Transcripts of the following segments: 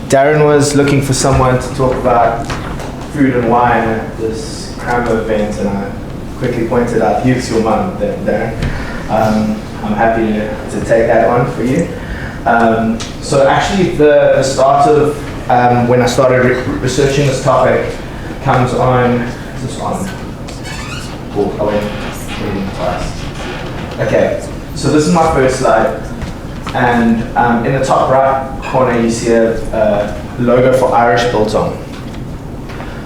Darren was looking for someone to talk about food and wine at this Crambo event, and I quickly pointed out, "You's your mum, Darren." I'm happy to take that on for you. So actually, the start of when I started researching this topic comes on. Is this on? Oh, I went reading twice. Okay, so this is my first slide. And in the top right corner, you see a logo for Irish Biltong.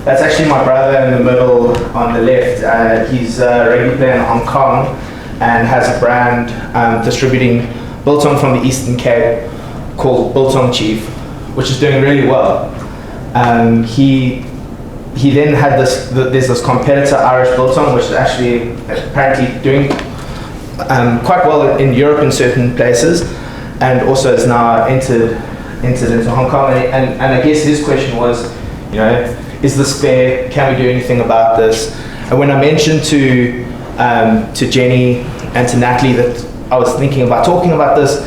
That's actually my brother in the middle on the left. He's a rugby player in Hong Kong and has a brand distributing Biltong from the Eastern Cape called Biltong Chief, which is doing really well. He then had there's this competitor, Irish Biltong, which is actually apparently doing quite well in Europe in certain places, and also is now entered into Hong Kong. And I guess his question was, is this fair? Can we do anything about this? And when I mentioned to Jenny and to Natalie that I was thinking about talking about this,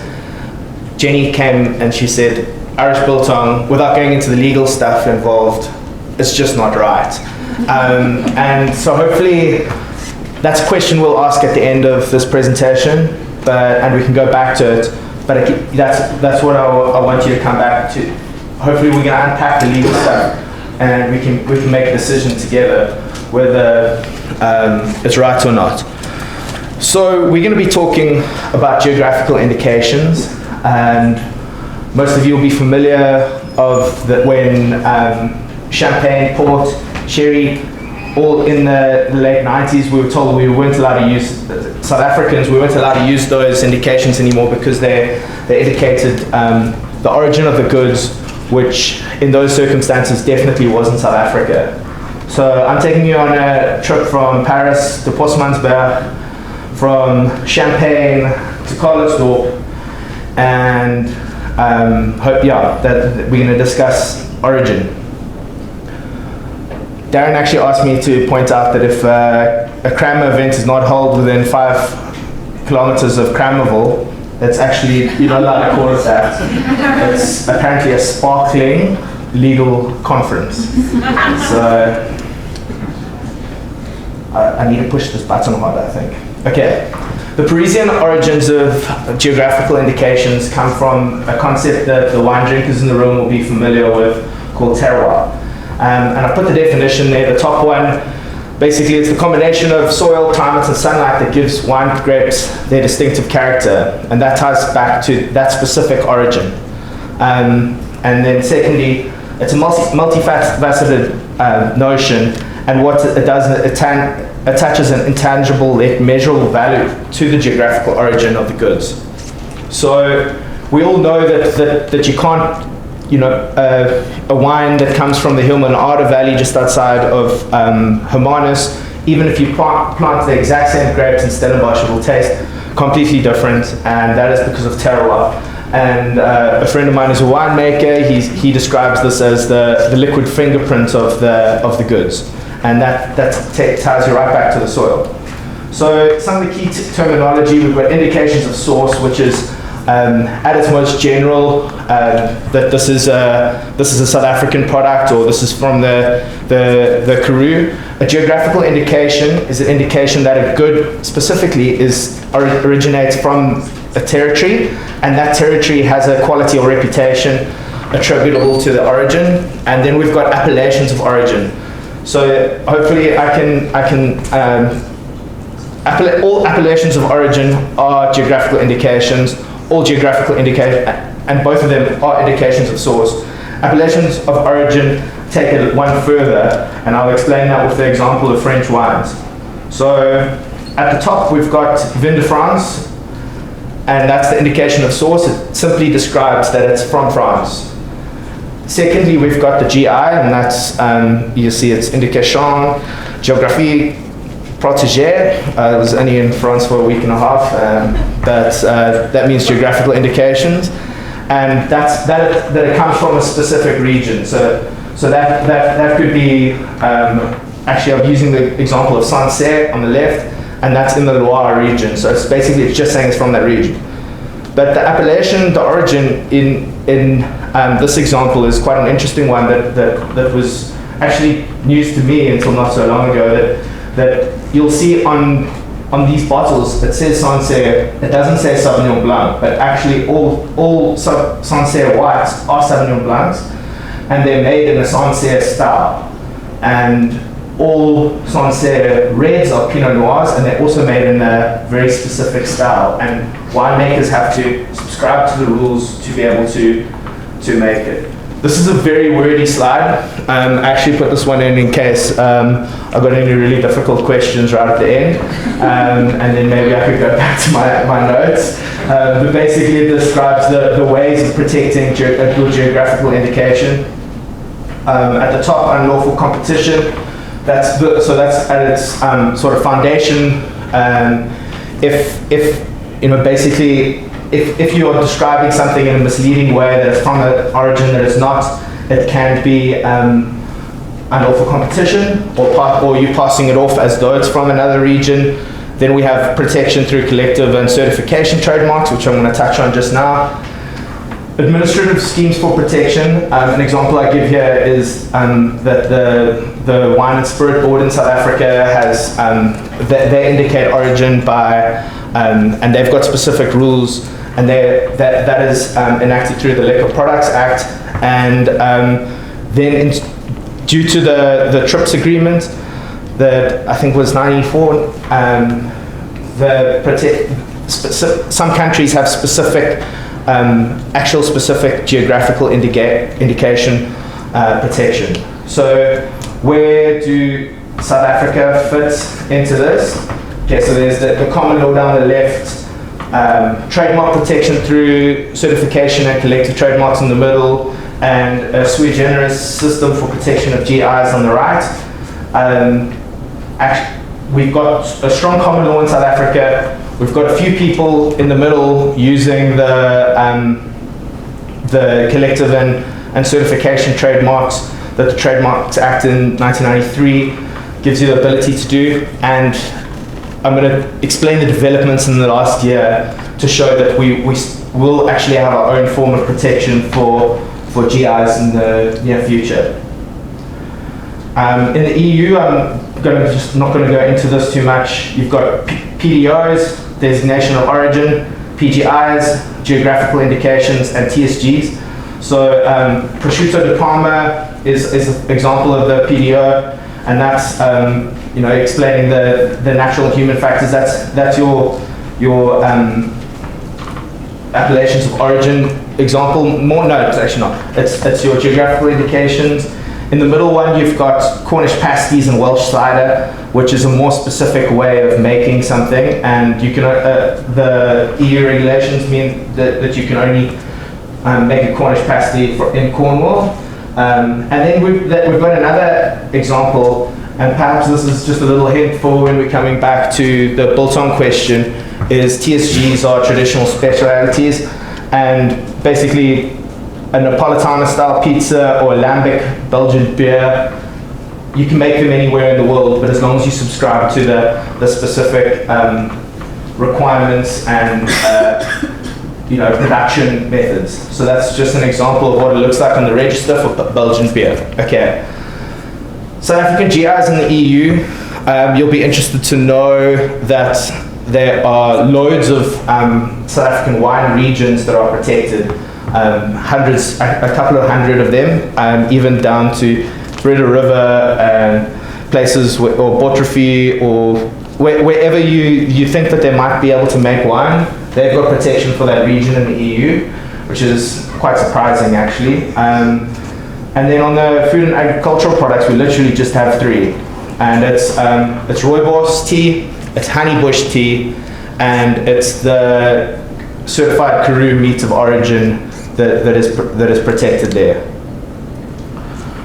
Jenny came and she said, Irish Biltong, without going into the legal stuff involved, it's just not right. And so hopefully that's a question we'll ask at the end of this presentation, and we can go back to it. But that's what I want you to come back to. Hopefully we're going to unpack the legal stuff, and we can make a decision together whether it's right or not. So we're going to be talking about geographical indications, and most of you will be familiar of that when champagne, port, sherry, all in the late 90s, we were told we weren't allowed to use, South Africans, we weren't allowed to use those indications anymore because they indicated the origin of the goods, which in those circumstances definitely wasn't South Africa. So I'm taking you on a trip from Paris to Postmansberg, from Champagne to Carlsdorp, and that we're going to discuss origin. Darren actually asked me to point out that if a Crammer event is not held within 5 kilometers of Crammerville, it's actually, you're not allowed to call it that. It's apparently a sparkling legal conference. So I need to push this button harder, I think. Okay. The Parisian origins of geographical indications come from a concept that the wine drinkers in the room will be familiar with called terroir. And I put the definition there, the top one. Basically, it's the combination of soil, climate, and sunlight that gives wine grapes their distinctive character, and that ties back to that specific origin. And then secondly, it's a multifaceted notion, and what it does, it attaches an intangible yet measurable value to the geographical origin of the goods. So we all know that you can't, a wine that comes from the Hillman-Arder Valley just outside of Hermanus, even if you plant the exact same grapes in Stellenbosch, it will taste completely different, and that is because of terroir. And a friend of mine is a winemaker. He describes this as the liquid fingerprint of the goods, and that ties you right back to the soil. So some of the key terminology, we've got indications of source, which is at its most general, that this is a South African product, or this is from the Karoo. A geographical indication is an indication that a good specifically originates from a territory, and that territory has a quality or reputation attributable to the origin. And then we've got appellations of origin. So hopefully all appellations of origin are geographical indications. All geographical indications, and both of them are indications of source. Appellations of origin take it one further, and I'll explain that with the example of French wines. So at the top we've got Vin de France, and that's the indication of source. It simply describes that it's from France. Secondly, we've got the GI, and that's, you see it's indication géographique protégée. I was only in France for a week and a half, that means geographical indications, and that it comes from a specific region. So that could be, actually I'm using the example of Sancerre on the left, and that's in the Loire region. So it's just saying it's from that region. But the appellation, the origin in this example is quite an interesting one that was actually news to me until not so long ago, that you'll see on these bottles, it says Sancerre, it doesn't say Sauvignon Blanc, but actually all Sancerre whites are Sauvignon Blancs, and they're made in a Sancerre style. And all Sancerre reds are Pinot Noirs, and they're also made in a very specific style. And winemakers have to subscribe to the rules to be able to make it. This is a very wordy slide. I actually put this one in case I got any really difficult questions right at the end. And then maybe I could go back to my notes. But basically it describes the ways of protecting a good geographical indication. At the top, unlawful competition. That's at its sort of foundation. If you are describing something in a misleading way that is from an origin that is not, it can be unlawful competition, or you passing it off as though it's from another region. Then we have protection through collective and certification trademarks, which I'm going to touch on just now. Administrative schemes for protection. An example I give here is that the Wine and Spirit Board in South Africa has, they indicate origin by, and they've got specific rules, and that is enacted through the Liquor Products Act. And then due to the TRIPS agreement that I think was 94, some countries have specific actual specific geographical indication protection. So where do South Africa fit into this? Okay, so there's the common law down the left, trademark protection through certification and collective trademarks in the middle, and a sui generis system for protection of GIs on the right. We've got a strong common law in South Africa. We've got a few people in the middle using the collective and certification trademarks that the Trademarks Act in 1993 gives you the ability to do. And I'm going to explain the developments in the last year to show that we will actually have our own form of protection for GIs in the near future. In the EU, I'm not going to go into this too much. You've got PDOs, designation of origin, PGIs, geographical indications, and TSGs. So prosciutto di Parma is an example of the PDO, and that's explaining the natural and human factors. That's your appellations of origin example. It's actually not. It's your geographical indications. In the middle one, you've got Cornish pasties and Welsh cider, which is a more specific way of making something, and you can the EU regulations mean that you can only make a Cornish pasty in Cornwall. And then we've got another example, and perhaps this is just a little hint for when we're coming back to the biltong question, is TSGs are traditional specialities, and basically a Napolitana style pizza or a lambic Belgian beer, you can make them anywhere in the world, but as long as you subscribe to the specific requirements and production methods. So that's just an example of what it looks like on the register for Belgian beer. Okay. South African GIs in the EU, you'll be interested to know that there are loads of South African wine regions that are protected. Hundreds, a couple of hundred of them, even down to Breda River and places or Botrophy or wherever you think that they might be able to make wine, they've got protection for that region in the EU, which is quite surprising actually. And then on the food and agricultural products, we literally just have three, and it's rooibos tea, it's honeybush tea, and it's the certified Karoo meat of origin that is protected there.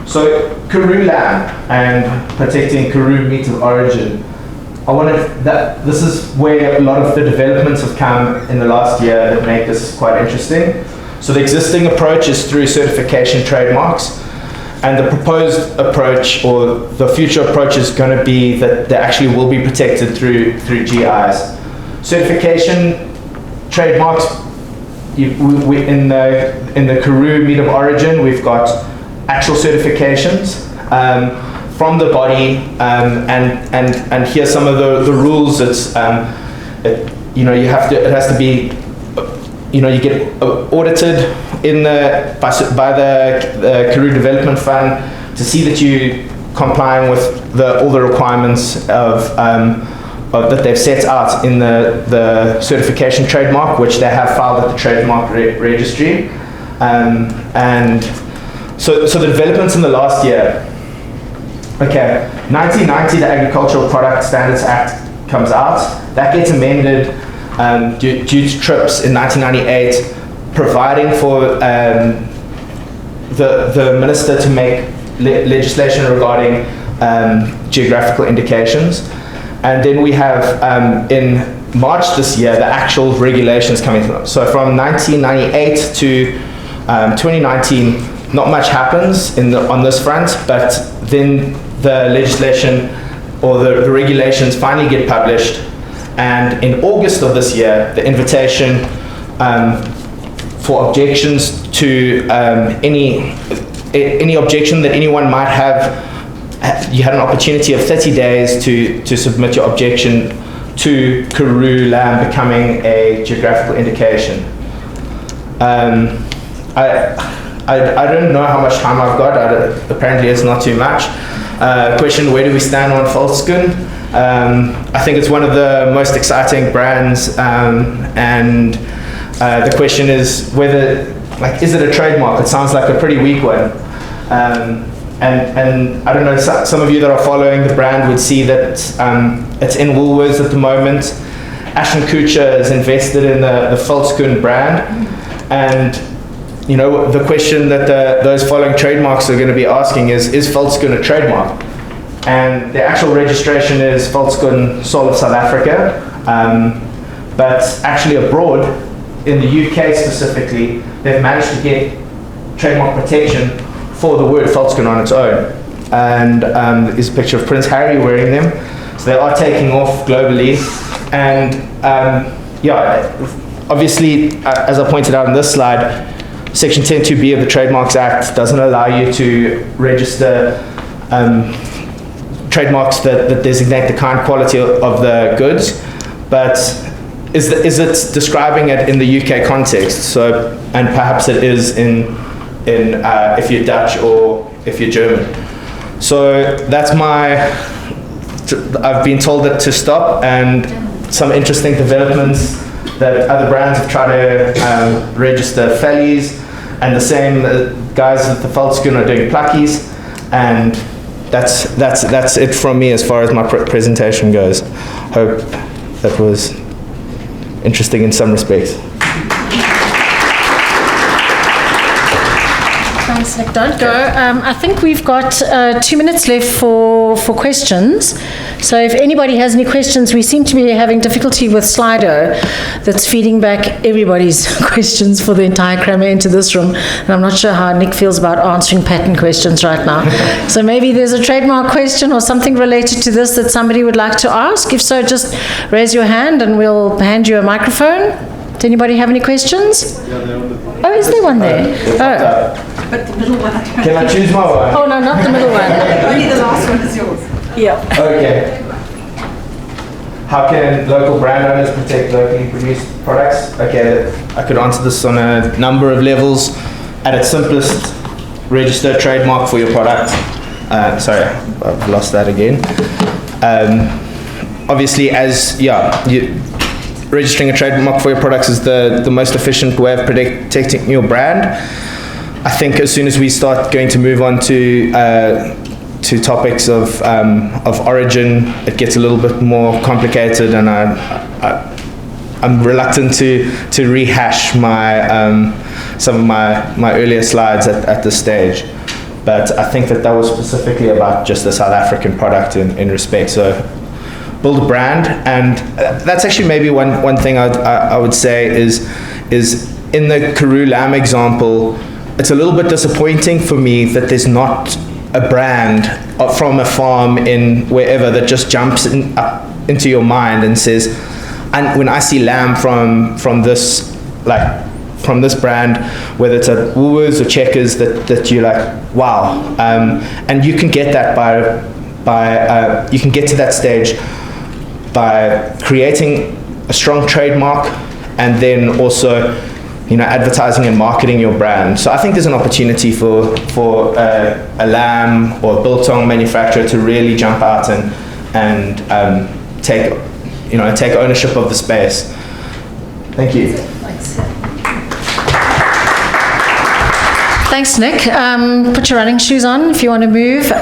So Karoo lamb and protecting Karoo meat of origin. This is where a lot of the developments have come in the last year that make this quite interesting. So the existing approach is through certification trademarks, and the proposed approach or the future approach is going to be that they actually will be protected through GIs. Certification trademarks in the Karoo meat of origin, we've got actual certifications from the body, and here's some of the rules. It's it has to be, you get audited by the Karoo Development Fund to see that you complying with all the requirements that they've set out in the certification trademark, which they have filed at the trademark registry. And so the developments in the last year. Okay, 1990, the Agricultural Product Standards Act comes out. That gets amended due to TRIPS in 1998, providing for the minister to make legislation regarding geographical indications. And then we have, in March this year, the actual regulations coming through. So from 1998 to 2019, not much happens on this front, but then the legislation or the regulations finally get published. And in August of this year, the invitation for objections to any objection that anyone might have, you had an opportunity of 30 days to submit your objection to Karoo lamb becoming a geographical indication. I don't know how much time I've got. Apparently it's not too much. Question, where do we stand on Volkswagen? I think it's one of the most exciting brands, and the question is whether, is it a trademark? It sounds like a pretty weak one. And I don't know, some of you that are following the brand would see that it's in Woolworths at the moment. Ashton Kutcher is invested in the Volkswagen brand, and the question that those following trademarks are going to be asking is Volkswagen a trademark? And the actual registration is Volkswagen Sol of South Africa, but actually abroad, in the UK specifically, they've managed to get trademark protection for the word Volkswagen on its own. And there's a picture of Prince Harry wearing them. So they are taking off globally. And obviously, as I pointed out in this slide, Section 10.2b of the Trademarks Act doesn't allow you to register trademarks that designate the kind quality of the goods, but is it describing it in the UK context? So, and perhaps it is in if you're Dutch or if you're German. So that's I've been told that to stop, and some interesting developments that other brands have tried to register Fellies, and the same guys at the Volkswagen are doing Pluckies, and that's it from me as far as my presentation goes. Hope that was interesting in some respects. Thanks, Nick. Don't go. I think we've got 2 minutes left for questions. So if anybody has any questions, we seem to be having difficulty with Slido that's feeding back everybody's questions for the entire crammer into this room. And I'm not sure how Nick feels about answering patent questions right now. So maybe there's a trademark question or something related to this that somebody would like to ask. If so, just raise your hand and we'll hand you a microphone. Does anybody have any questions? Oh, is there one there? Oh. But the middle one, Can I choose my one? Oh, no, not the middle one. only the last one is yours. Yeah. Okay. How can local brand owners protect locally produced products? Okay, I could answer this on a number of levels. At its simplest, register a trademark for your product. Sorry, I've lost that again. Obviously, registering a trademark for your products is the most efficient way of protecting your brand. I think as soon as we start going to move on to topics of origin, it gets a little bit more complicated, and I'm reluctant to rehash some of my earlier slides at this stage. But I think that was specifically about just the South African product in respect. So build a brand, and that's actually maybe one thing I would say is in the Karoo lamb example, it's a little bit disappointing for me that there's not a brand from a farm in wherever that just jumps into your mind and says, and when I see lamb from this from this brand, whether it's at Woolworths or Checkers, that you're like, wow. And you can get that you can get to that stage by creating a strong trademark, and then also, advertising and marketing your brand. So I think there's an opportunity for a lamb or a biltong manufacturer to really jump out and take ownership of the space. Thank you. Thanks, Nick. Put your running shoes on if you want to move.